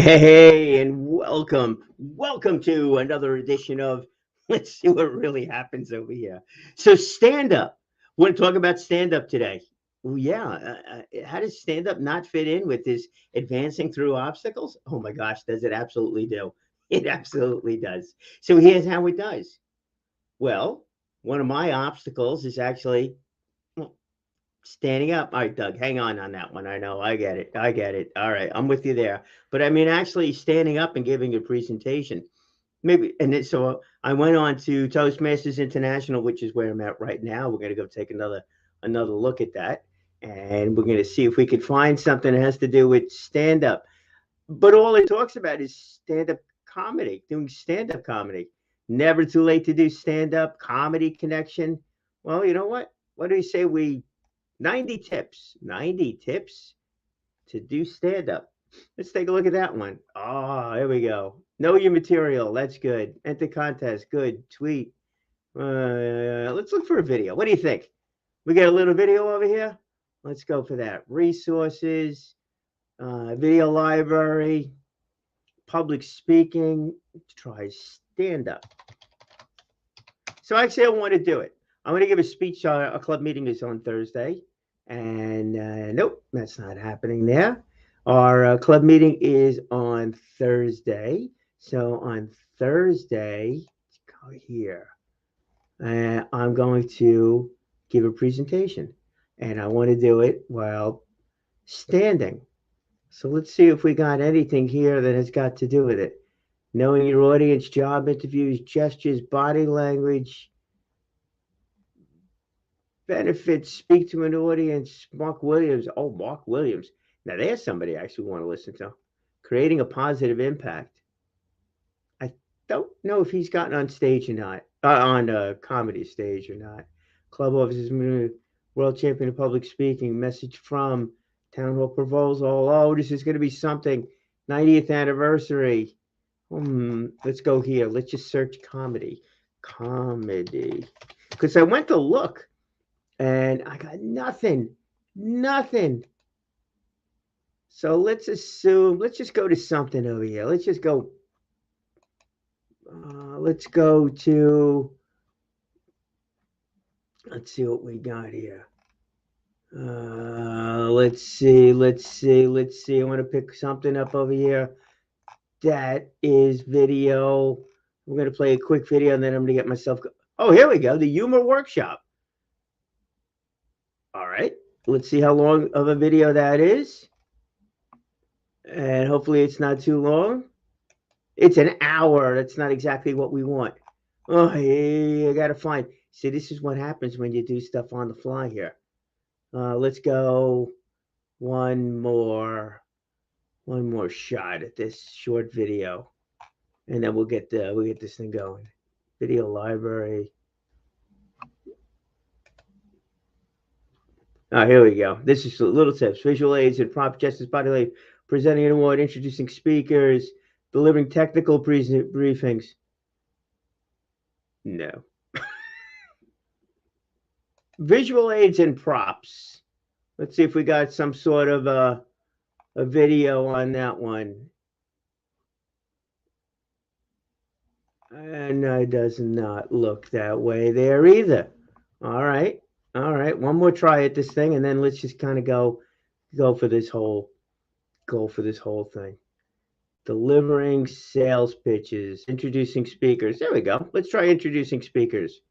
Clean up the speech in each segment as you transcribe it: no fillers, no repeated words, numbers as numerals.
Hey, and welcome to another edition of Let's See What Really Happens Over Here. So, stand up. Want to talk about stand up today? Well, yeah. How does stand up not fit in with this advancing through obstacles? Oh my gosh, does it absolutely do? It absolutely does. So, here's how it does. Well, one of my obstacles is actually well, standing up. All right, Doug, hang on that one. I know. I get it. I get it. All right. I'm with you there. But I mean, actually standing up and giving a presentation. Maybe. So I went on to Toastmasters International, which is where I'm at right now. We're going to go take another look at that. And we're going to see if we could find something that has to do with stand up. But all it talks about is stand up comedy, doing stand up comedy. Never too late to do stand up comedy connection. Well, you know what? What do you say we 90 tips to do stand up. Let's take a look at that one. Oh, here we go. Know your material. That's good. Enter contest. Good. Tweet. Let's look for a video. What do you think? We got a little video over here. Let's go for that. Resources, video library, public speaking. Try stand up. So actually, I want to do it. I'm going to give a speech. A club meeting is on Thursday. And nope, that's not happening there. Our club meeting is on Thursday. So on Thursday, let's go here. I'm going to give a presentation. And I want to do it while standing. So let's see if we got anything here that has got to do with it. Knowing your audience, job interviews, gestures, body language, benefits, speak to an audience. Mark Williams. Oh, Mark Williams. Now, there's somebody I actually want to listen to. Creating a positive impact. I don't know if he's gotten on stage or not, on a comedy stage or not. Club officers, world champion of public speaking. Message from Town Hall proposal. Oh, this is going to be something. 90th anniversary. Let's go here. Let's just search comedy. Comedy. Because I went to look and I got nothing. Nothing. So let's just go to something over here. Let's go to, let's see what we got here. Let's see. I want to pick something up over here. That is video. We're going to play a quick video and then I'm going to get myself. Oh, here we go. The humor workshop. All right. Let's see how long of a video that is. And hopefully it's not too long. It's an hour. That's not exactly what we want. Oh, yeah, I gotta find. See, this is what happens when you do stuff on the fly here. Let's go one more, one more shot at this short video, and then we'll get this thing going. Video library. Oh, here we go. This is little tips: visual aids and prop justice body language, presenting an award, introducing speakers, delivering technical briefings. No. Visual aids and props. Let's see if we got some sort of a video on that one. And it does not look that way there either. All right. All right. One more try at this thing, and then let's just kind of go for this whole thing. Delivering sales pitches, introducing speakers. There we go. Let's try introducing speakers.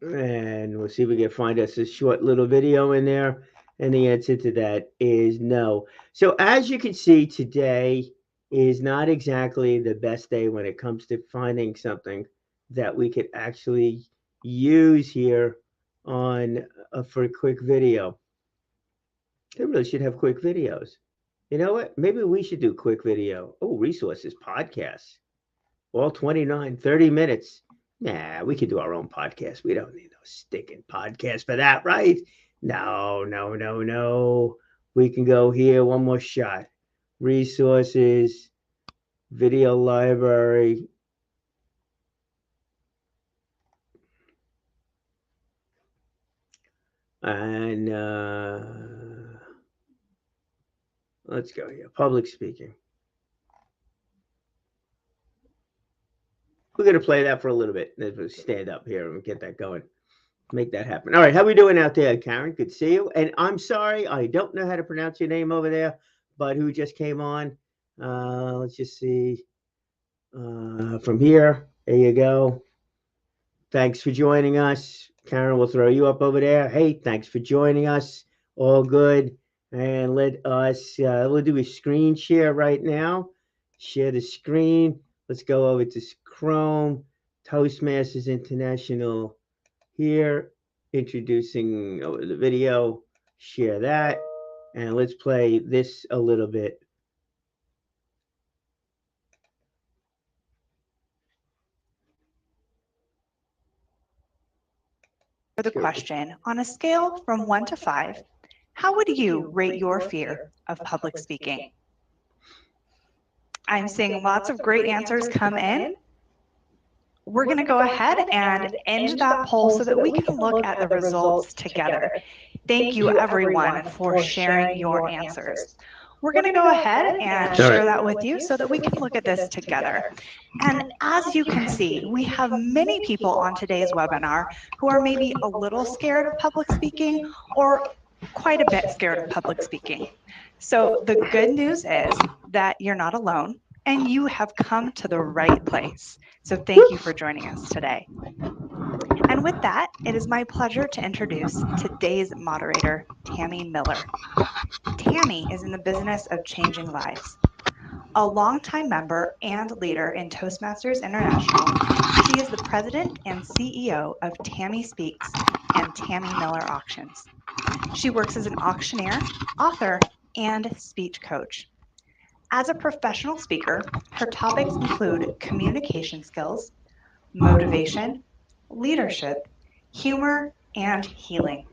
And we'll see if we can find us a short little video in there. And the answer to that is no. So as you can see, today is not exactly the best day when it comes to finding something that we could actually use here on for a quick video. They really should have quick videos. You know what? Maybe we should do quick video. Oh, resources, podcasts. All 29, 30 minutes. Nah, we could do our own podcast. We don't need no sticking podcast for that, right? No, no, no, no. We can go here. One more shot. Resources, video library. And let's go here. Public speaking. We're gonna play that for a little bit. Then we'll stand up here and get that going. Make that happen. All right, how we doing out there, Karen? Good to see you. And I'm sorry, I don't know how to pronounce your name over there, but who just came on? Let's just see. From here, there you go. Thanks for joining us. Karen will throw you up over there. Hey, thanks for joining us. All good. And let us, we'll do a screen share right now. Share the screen. Let's go over to Chrome, Toastmasters International here, introducing the video. Share that. And let's play this a little bit. For the question, on a scale from 1 to 5, how would you rate your fear of public speaking? I'm seeing lots of great answers come in. We're going to go ahead and end that poll so that we can look at the results together. Thank you, everyone, for sharing your answers. We're going to go ahead and share that with you so that we can look at this together. And as you can see, we have many people on today's webinar who are maybe a little scared of public speaking or quite a bit scared of public speaking. So the good news is that you're not alone and you have come to the right place. So thank you for joining us today. And with that, it is my pleasure to introduce today's moderator, Tammy Miller. Tammy is in the business of changing lives. A longtime member and leader in Toastmasters International, she is the president and CEO of Tammy Speaks and Tammy Miller Auctions. She works as an auctioneer, author, and speech coach. As a professional speaker, her topics include communication skills, motivation, leadership, humor, and healing.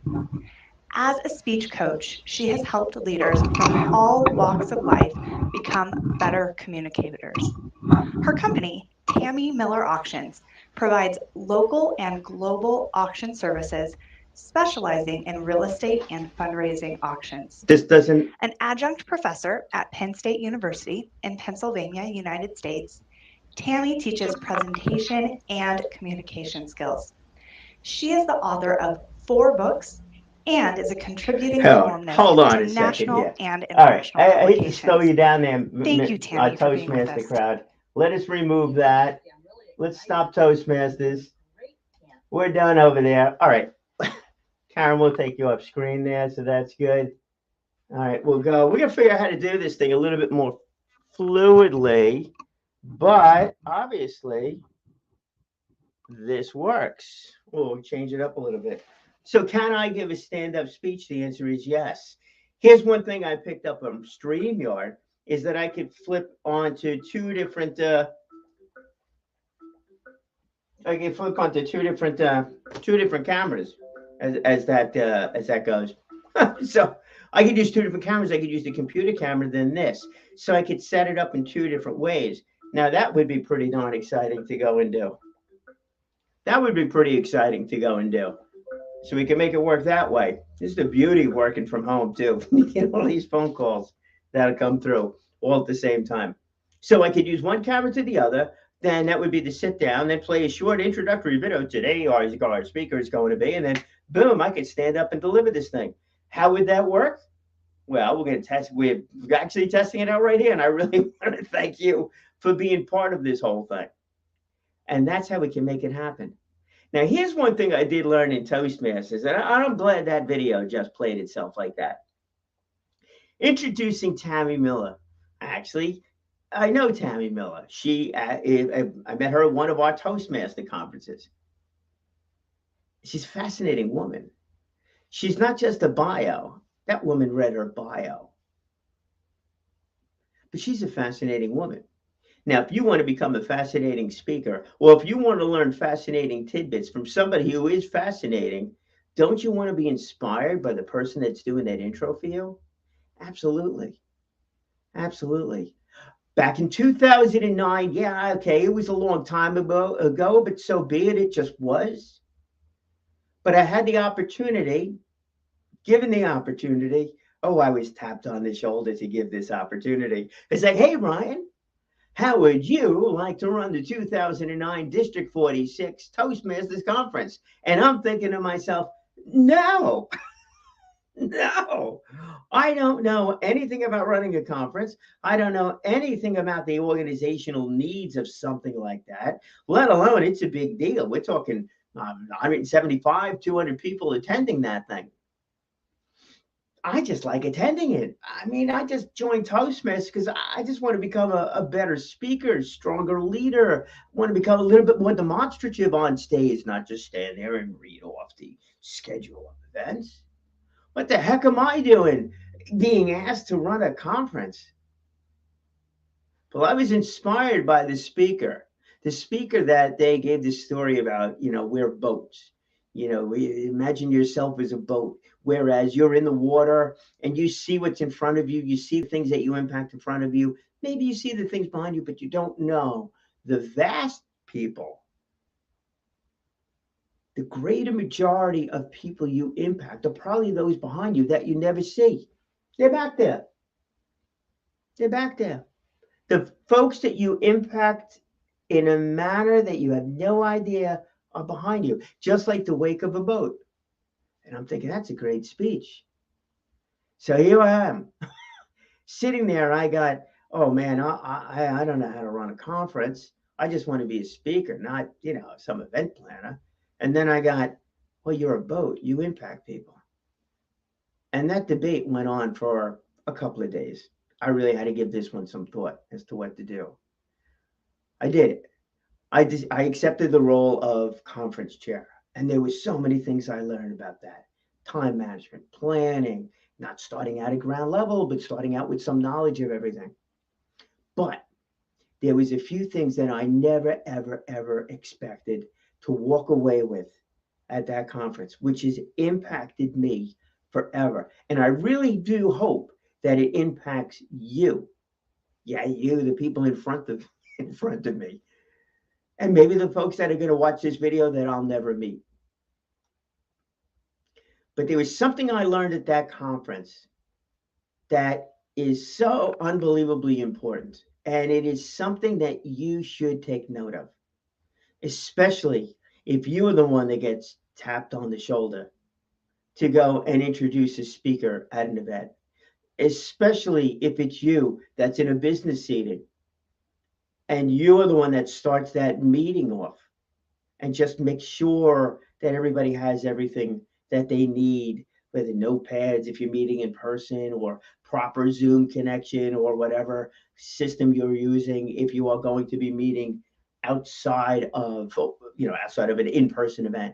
As a speech coach, she has helped leaders from all walks of life become better communicators. Her company, Tammy Miller Auctions, provides local and global auction services specializing in real estate and fundraising auctions. An adjunct professor at Penn State University in Pennsylvania, United States, Tammy teaches presentation and communication skills. She is the author of 4 books and is a contributing columnist to national and international All right, I hate to publications. slow you down there. Thank you, Tammy, for being with Toastmaster us. crowd. Let us remove that. Let's stop Toastmasters. We're done over there. All right. Karen will take you off screen there, so that's good. All right, we'll go. We're going to figure out how to do this thing a little bit more fluidly, but obviously this works. We'll change it up a little bit. So can I give a stand-up speech? The answer is yes. Here's one thing I picked up from StreamYard is that I could flip onto two different two different cameras as that goes. So I could use 2 different cameras. I could use the computer camera than this. So I could set it up in 2 different ways. Now that would be pretty darn exciting to go and do. That would be pretty exciting to go and do. So we can make it work that way. This is the beauty of working from home too. You get all these phone calls that'll come through all at the same time. So I could use one camera to the other. Then that would be the sit down, then play a short introductory video. Today our speaker is going to be, and then boom, I could stand up and deliver this thing. How would that work? Well, we're going to test. We're actually testing it out right here, and I really want to thank you for being part of this whole thing. And that's how we can make it happen. Now, here's one thing I did learn in Toastmasters, and I'm glad that video just played itself like that. Introducing Tammy Miller. Actually, I know Tammy Miller. I met her at one of our Toastmaster conferences. She's a fascinating woman. She's not just a bio. That woman read her bio. But she's a fascinating woman. Now, if you want to become a fascinating speaker, or if you want to learn fascinating tidbits from somebody who is fascinating, don't you want to be inspired by the person that's doing that intro for you? Absolutely. Absolutely. Back in 2009, yeah, okay, it was a long time ago, but so be it, it just was. But I had the opportunity given the opportunity, oh, I was tapped on the shoulder to give this opportunity. It's like, hey, Ryan, how would you like to run the 2009 District 46 Toastmasters Conference? And I'm thinking to myself, no, no, I don't know anything about running a conference. I don't know anything about the organizational needs of something like that, let alone it's a big deal. We're talking 175, 200 people attending that thing. I just like attending it. I mean, I just joined Toastmasters because I just want to become a better speaker, stronger leader. I want to become a little bit more demonstrative on stage, not just stand there and read off the schedule of events. What the heck am I doing being asked to run a conference? Well, I was inspired by the speaker that they gave this story about, we're boats. Imagine yourself as a boat, whereas you're in the water and you see what's in front of you. You see the things that you impact in front of you. Maybe you see the things behind you, but you don't know the vast people. The greater majority of people you impact are probably those behind you that you never see. They're back there. They're back there. The folks that you impact in a manner that you have no idea are behind you, just like the wake of a boat. And I'm thinking, that's a great speech. So here I am, sitting there. I got, oh man, I don't know how to run a conference. I just want to be a speaker, not, some event planner. And then I got, well, you're a boat. You impact people. And that debate went on for a couple of days. I really had to give this one some thought as to what to do. I did it. I accepted the role of conference chair, and there were so many things I learned about that. Time management, planning, not starting out at ground level, but starting out with some knowledge of everything. But there was a few things that I never, ever, ever expected to walk away with at that conference, which has impacted me forever. And I really do hope that it impacts you. Yeah, you, the people in front of me. And maybe the folks that are going to watch this video that I'll never meet. But there was something I learned at that conference that is so unbelievably important. And it is something that you should take note of, especially if you are the one that gets tapped on the shoulder to go and introduce a speaker at an event, especially if it's you that's in a business seating and you are the one that starts that meeting off and just make sure that everybody has everything that they need, whether notepads if you're meeting in person or proper Zoom connection or whatever system you're using if you are going to be meeting outside of an in-person event,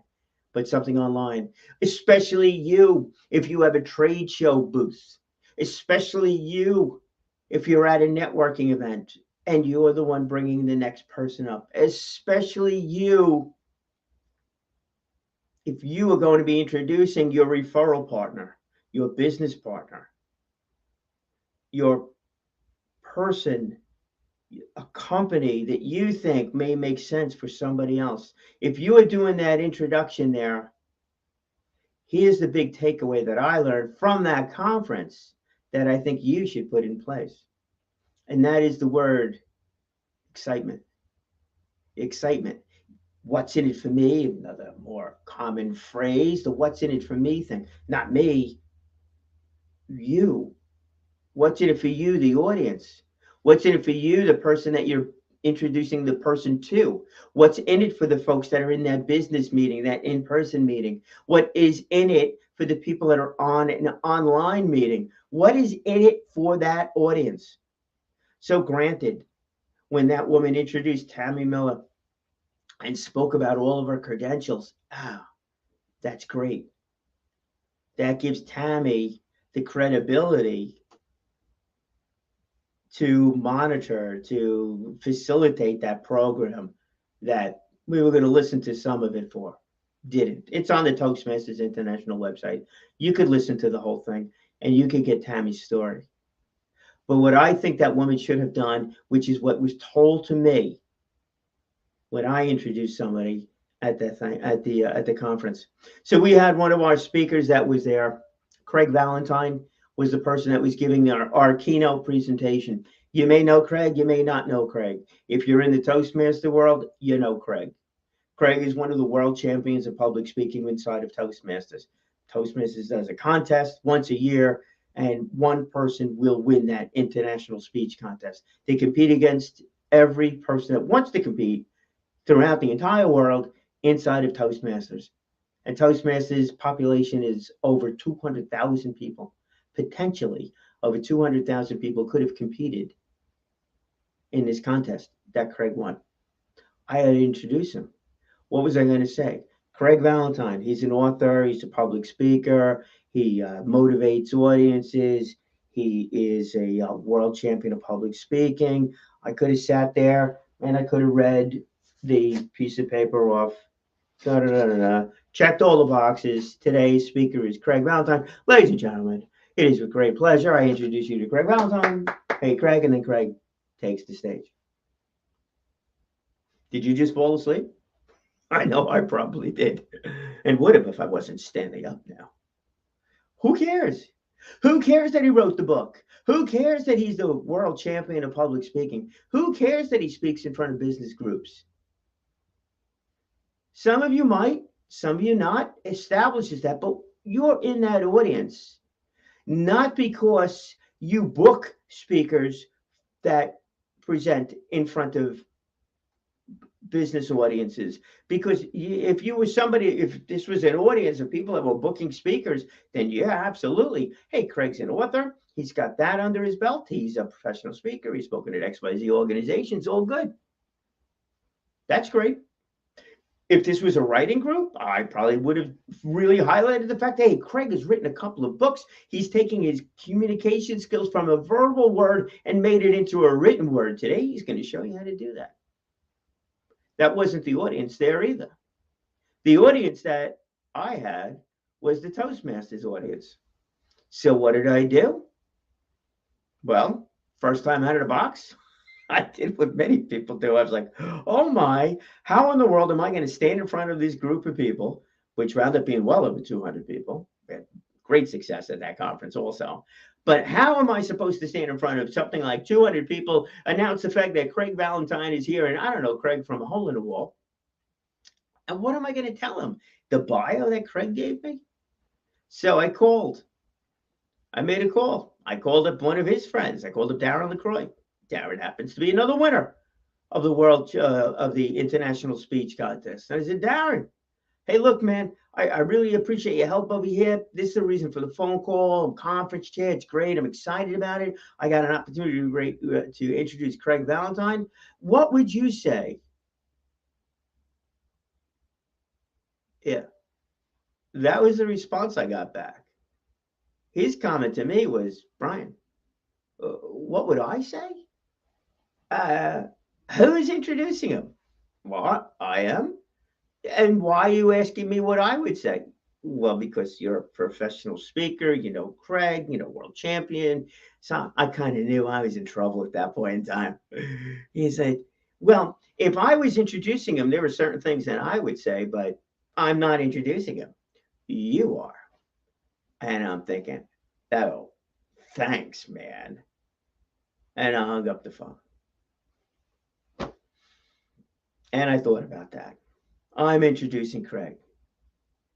but something online, especially you if you have a trade show booth, especially you if you're at a networking event and you're the one bringing the next person up, especially you if you are going to be introducing your referral partner, your business partner, your person, a company that you think may make sense for somebody else. If you are doing that introduction there, here's the big takeaway that I learned from that conference that I think you should put in place. And that is the word excitement. Excitement. What's in it for me? Another more common phrase, the what's in it for me thing. Not me, you. What's in it for you, the audience? What's in it for you, the person that you're introducing the person to? What's in it for the folks that are in that business meeting, that in-person meeting? What is in it for the people that are on an online meeting? What is in it for that audience? So granted, when that woman introduced Tammy Miller and spoke about all of her credentials, that's great. That gives Tammy the credibility to monitor, to facilitate that program that we were going to listen to some of it for. Didn't. It's on the Toastmasters International website. You could listen to the whole thing and you could get Tammy's story. But what I think that woman should have done, which is what was told to me when I introduced somebody at that thing at the conference. So we had one of our speakers that was there, Craig Valentine was the person that was giving our keynote presentation. You may know Craig, you may not know Craig. If you're in the Toastmaster world, you know Craig. Craig is one of the world champions of public speaking inside of Toastmasters. Toastmasters does a contest once a year, and one person will win that international speech contest. They compete against every person that wants to compete throughout the entire world inside of Toastmasters. And Toastmasters population is over 200,000 people. Potentially over 200,000 people could have competed in this contest that Craig won. I had to introduce him. What was I going to say? Craig Valentine, he's an author, he's a public speaker, he motivates audiences, he is a world champion of public speaking. I could have sat there and I could have read the piece of paper off, checked all the boxes. Today's speaker is Craig Valentine. Ladies and gentlemen, it is with great pleasure I introduce you to Craig Valentine. Hey, Craig, and then Craig takes the stage. Did you just fall asleep? I know I probably did, and would have if I wasn't standing up now. Who cares? Who cares that he wrote the book? Who cares that he's the world champion of public speaking? Who cares that he speaks in front of business groups? Some of you might, some of you not, establishes that, but you're in that audience, not because you book speakers that present in front of business audiences, because if you were somebody, if this was an audience of people that were booking speakers, then yeah, absolutely. Hey, Craig's an author. He's got that under his belt. He's a professional speaker. He's spoken at XYZ organizations. All good. That's great. If this was a writing group, I probably would have really highlighted the fact that, hey, Craig has written a couple of books. He's taking his communication skills from a verbal word and made it into a written word. Today, he's going to show you how to do that. That wasn't the audience there either. The audience that I had was the Toastmasters audience. So what did I do? Well, first time out of the box, I did what many people do. I was like, oh my, how in the world am I going to stand in front of this group of people, which wound up being well over 200 people. We had great success at that conference also. But how am I supposed to stand in front of something like 200 people, announce the fact that Craig Valentine is here, and I don't know Craig from a hole in the wall? And what am I going to tell him? The bio that Craig gave me? So I called. I made a call. I called up one of his friends. I called up Darren LaCroix. Darren happens to be another winner of the world of the international speech contest. And I said, Darren, hey, look, man, I really appreciate your help over here. This is the reason for the phone call. I'm conference chair. It's great. I'm excited about it. I got an opportunity to introduce Craig Valentine. What would you say? Yeah, that was the response I got back. His comment to me was, Brian, what would I say? Who is introducing him? Well, I am. And why are you asking me what I would say? Well, because you're a professional speaker, you know Craig, you know, world champion. So I kind of knew I was in trouble at that point in time. He said, well, if I was introducing him, there were certain things that I would say, but I'm not introducing him. You are. And I'm thinking, oh, thanks, man. And I hung up the phone. And I thought about that. I'm introducing Craig.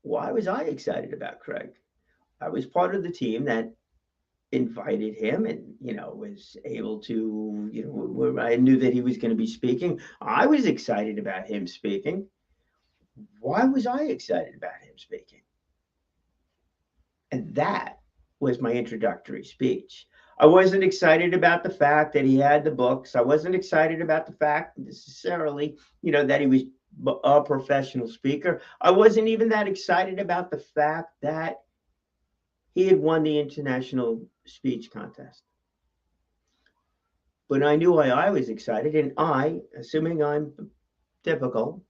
Why was I excited about Craig? I was part of the team that invited him and, you know, was able to, you know, I knew that he was going to be speaking. I was excited about him speaking. Why was I excited about him speaking? And that was my introductory speech. I wasn't excited about the fact that he had the books. I wasn't excited about the fact necessarily, you know, that he was a professional speaker. I wasn't even that excited about the fact that he had won the international speech contest. But I knew why I was excited, and I, assuming I'm typical,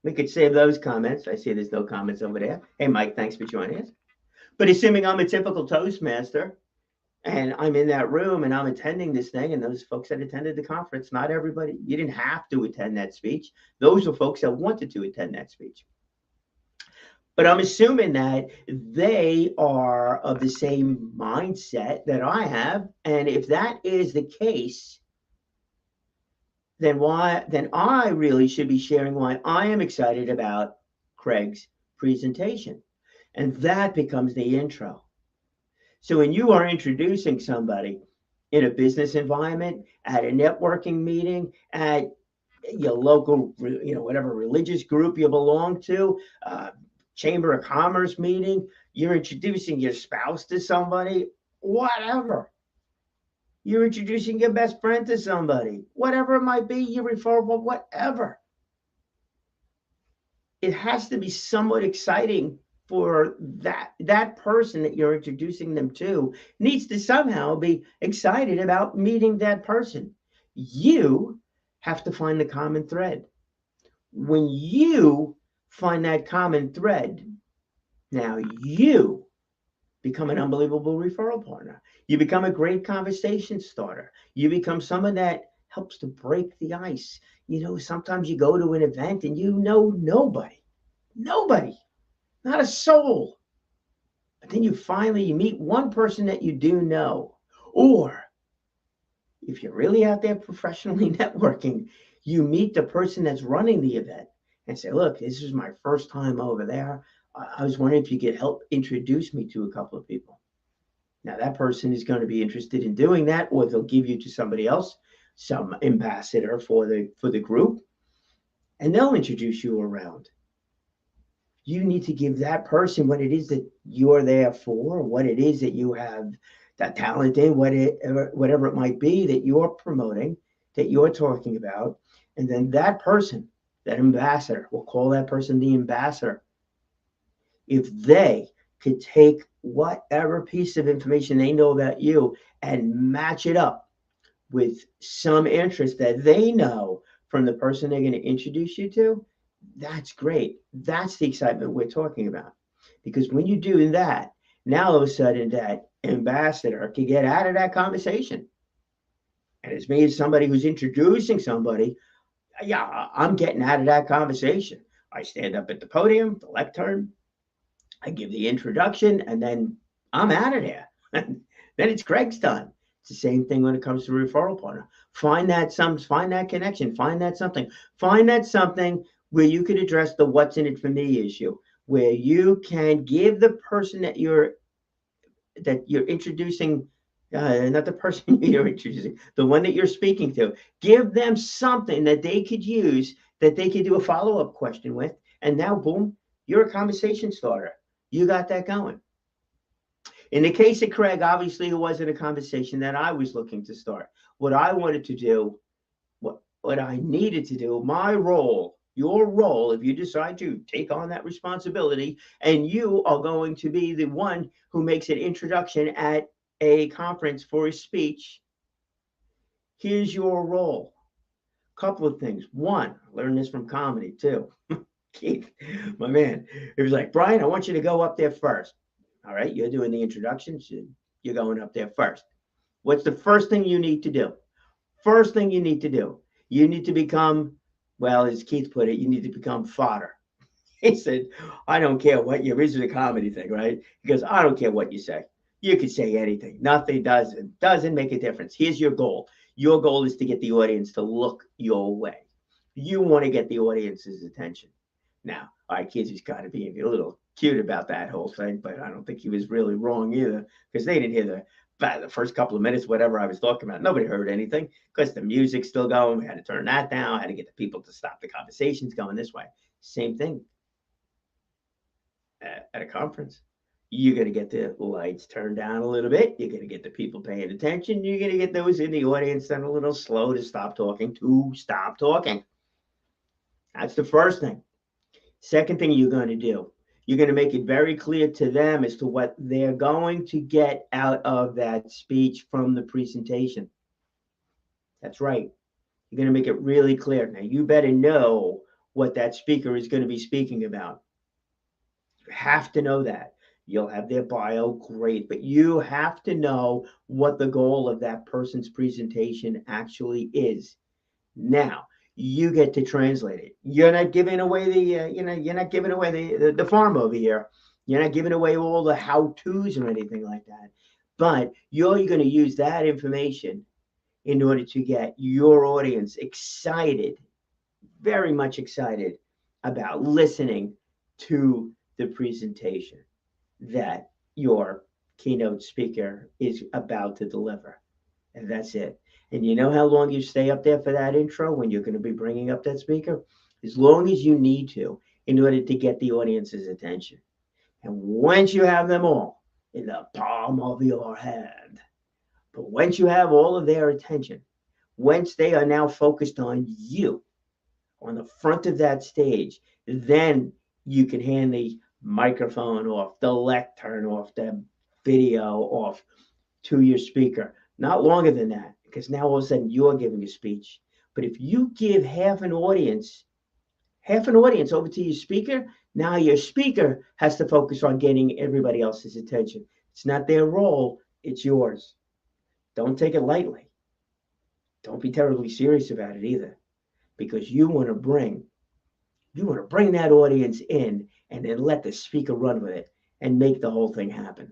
we could save those comments. I see there's no comments over there. Hey, Mike, thanks for joining us. But assuming I'm a typical Toastmaster, and I'm in that room and I'm attending this thing, and those folks that attended the conference, not everybody, you didn't have to attend that speech. Those were folks that wanted to attend that speech. But I'm assuming that they are of the same mindset that I have. And if that is the case, then I really should be sharing why I am excited about Craig's presentation. And that becomes the intro. So when you are introducing somebody in a business environment, at a networking meeting, at your local, whatever religious group you belong to, Chamber of Commerce meeting, you're introducing your spouse to somebody, whatever. You're introducing your best friend to somebody, whatever it might be, your referral, whatever. It has to be somewhat exciting for that person that you're introducing them to needs to somehow be excited about meeting that person. You have to find the common thread. When you find that common thread, now you become an unbelievable referral partner. You become a great conversation starter. You become someone that helps to break the ice. Sometimes you go to an event and you know nobody, not a soul. But then you meet one person that you do know. Or if you're really out there professionally networking, you meet the person that's running the event and say, look, this is my first time over there. I was wondering if you could help introduce me to a couple of people. Now, that person is going to be interested in doing that, or they'll give you to somebody else, some ambassador for the group, and they'll introduce you around. You need to give that person what it is that you're there for, what it is that you have that talent in, whatever it might be that you're promoting, that you're talking about. And then that person, that ambassador, we'll call that person the ambassador. If they could take whatever piece of information they know about you and match it up with some interest that they know from the person they're going to introduce you to, that's great. That's the excitement we're talking about. Because when you do that, now all of a sudden that ambassador can get out of that conversation. And it's me as somebody who's introducing somebody, yeah, I'm getting out of that conversation. I stand up at the podium, the lectern, I give the introduction, and then I'm out of there. Then it's Craig's time. It's the same thing when it comes to referral partner. Find that connection, find that something where you could address the what's in it for me issue, where you can give the person that you're introducing, not the person you're introducing, the one that you're speaking to, give them something that they could use, that they could do a follow-up question with, and now, boom, you're a conversation starter. You got that going. In the case of Craig, obviously it wasn't a conversation that I was looking to start. What I wanted to do, what I needed to do, my role, your role, if you decide to take on that responsibility, and you are going to be the one who makes an introduction at a conference for a speech, here's your role. Couple of things. One, learn this from comedy too. Keith, my man, he was like, Brian, I want you to go up there first. All right, you're doing the introductions. You're going up there first. What's the first thing you need to do? First thing you need to do, you need to become, well, as Keith put it, you need to become fodder. He said, I don't care what you, this is a comedy thing, right? Because I don't care what you say. You could say anything. Nothing doesn't make a difference. Here's your goal. Your goal is to get the audience to look your way. You want to get the audience's attention. Now, all right, kids, he's kind of being a little cute about that whole thing, but I don't think he was really wrong either, because they didn't hear the first couple of minutes, whatever I was talking about. Nobody heard anything because the music's still going. We had to turn that down. Had to get the people to stop the conversations going this way. Same thing at a conference. You're going to get the lights turned down a little bit. You're going to get the people paying attention. You're going to get those in the audience that are a little slow to stop talking. That's the first thing. Second thing you're going to do, you're going to make it very clear to them as to what they're going to get out of that speech from the presentation. That's right. You're going to make it really clear. Now, you better know what that speaker is going to be speaking about. You have to know that. You'll have their bio, great, but you have to know what the goal of that person's presentation actually is. Now, You get to translate it. You're not giving away you're not giving away the farm over here. You're not giving away all the how-tos or anything like that. But you're going to use that information in order to get your audience excited, very much excited about listening to the presentation that your keynote speaker is about to deliver. And that's it. And you know how long you stay up there for that intro when you're going to be bringing up that speaker? As long as you need to in order to get the audience's attention. And once you have them all in the palm of your hand, but once you have all of their attention, once they are now focused on you on the front of that stage, then you can hand the microphone off, the lectern off, the video off to your speaker. Not longer than that, because now all of a sudden you're giving a speech. But if you give half an audience over to your speaker, now your speaker has to focus on getting everybody else's attention. It's not their role, it's yours. Don't take it lightly. Don't be terribly serious about it either, because you want to bring that audience in and then let the speaker run with it and make the whole thing happen.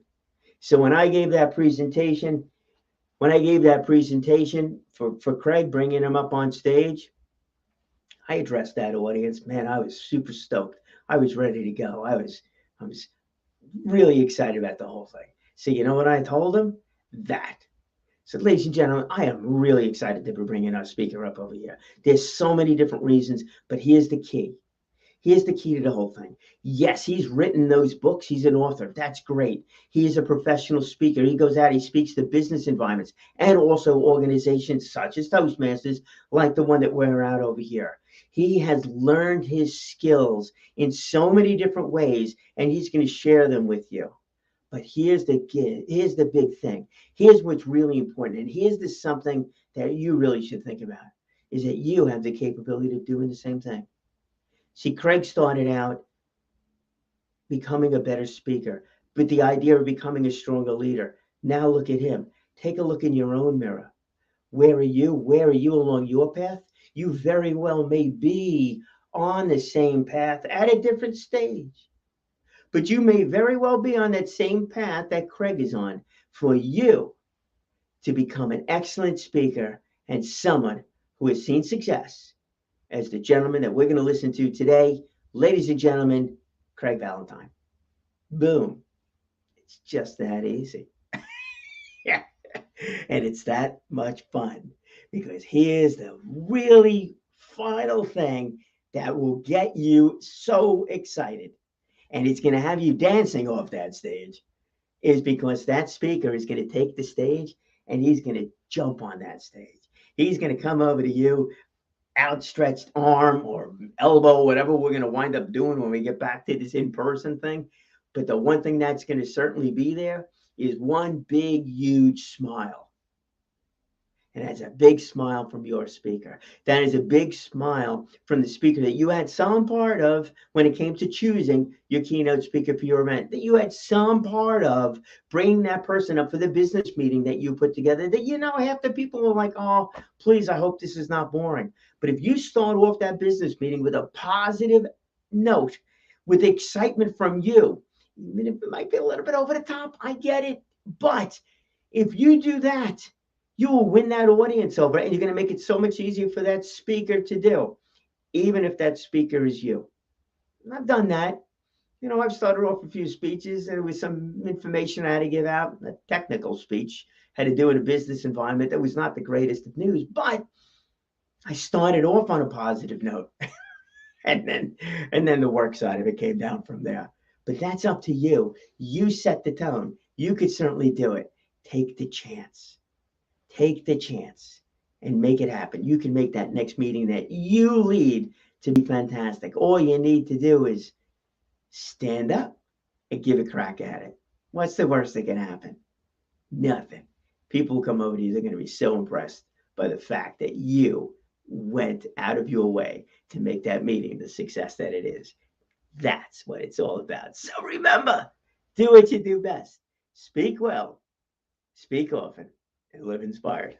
So when I gave that presentation for Craig, bringing him up on stage, I addressed that audience. Man, I was super stoked. I was ready to go. I was really excited about the whole thing. So you know what I told him? So ladies and gentlemen, I am really excited to be bringing our speaker up over here. There's so many different reasons, but here's the key. Here's the key to the whole thing. Yes, he's written those books. He's an author. That's great. He is a professional speaker. He goes out, he speaks to business environments and also organizations such as Toastmasters, like the one that we're out over here. He has learned his skills in so many different ways, and he's going to share them with you. But here's the big thing. Here's what's really important. And here's something that you really should think about, is that you have the capability of doing the same thing. See, Craig started out becoming a better speaker, with the idea of becoming a stronger leader. Now look at him. Take a look in your own mirror. Where are you? Where are you along your path? You very well may be on the same path at a different stage. But you may very well be on that same path that Craig is on, for you to become an excellent speaker and someone who has seen success, as the gentleman that we're going to listen to today. Ladies and gentlemen, Craig Valentine. Boom. It's just that easy. Yeah. And it's that much fun, because here's the really final thing that will get you so excited, and it's going to have you dancing off that stage, is because that speaker is going to take the stage and he's going to jump on that stage. He's going to come over to you, outstretched arm or elbow, whatever we're going to wind up doing when we get back to this in-person thing. But the one thing that's going to certainly be there is one big, huge smile. And that's a big smile from your speaker. That is a big smile from the speaker that you had some part of when it came to choosing your keynote speaker for your event, that you had some part of bringing that person up for the business meeting that you put together, that half the people are like, oh, please, I hope this is not boring. But if you start off that business meeting with a positive note, with excitement from you, it might be a little bit over the top, I get it. But if you do that, you will win that audience over, and you're going to make it so much easier for that speaker to do, even if that speaker is you. And I've done that. I've started off a few speeches, and there was some information I had to give out, a technical speech, had to do in a business environment that was not the greatest of news, but I started off on a positive note. and then the work side of it came down from there. But that's up to you. You set the tone. You could certainly do it. Take the chance. Take the chance and make it happen. You can make that next meeting that you lead to be fantastic. All you need to do is stand up and give a crack at it. What's the worst that can happen? Nothing. People will come over to you. They're going to be so impressed by the fact that you went out of your way to make that meeting the success that it is. That's what it's all about. So remember, do what you do best. Speak well, speak often, and live inspired.